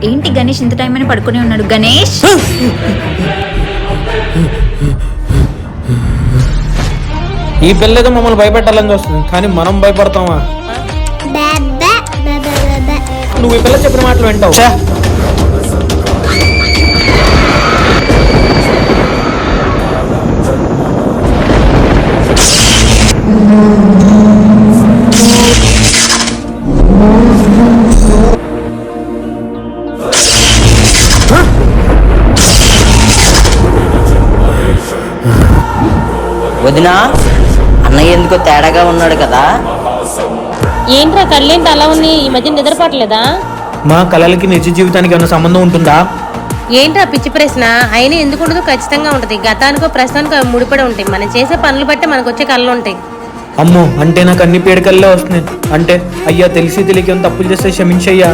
ఏంటి గణేష్ ఇంత టైం అని పడుకునే ఉన్నాడు? గణేష్ ఈ పిల్లతో మమ్మల్ని భయపెట్టాలని చూస్తుంది, కానీ మనం భయపడతామా? నువ్వు ఈ పిల్ల చెప్పిన మాటలు వింటావు. వదినా, అన్నయ్య ఎందుకో తేడాగా ఉన్నాడు కదా? ఏంట్రా కళ్ళేంటి అలా ఉంది? ఈ మధ్య నిద్రపోవట్లేదా? మా కళలకి నిజ జీవితానికి ఏమైనా సంబంధం ఉంటుందా? ఏంట్రా పిచ్చి ప్రశ్న? అయినా ఎందుకు ఉండదు? ఖచ్చితంగా ఉంటుంది. గతానికో ప్రస్తుతానికో అవి ముడిపడి ఉంటాయి. మనం చేసే పనులు బట్టి మనకు వచ్చే కళ్ళు ఉంటాయి. అమ్మో, అంటే నాకు అన్ని పీడకల్లే వస్తున్నాయి. అంటే అయ్యా, తెలిసి తెలియక తప్పులు చేస్తే క్షమించయ్యా.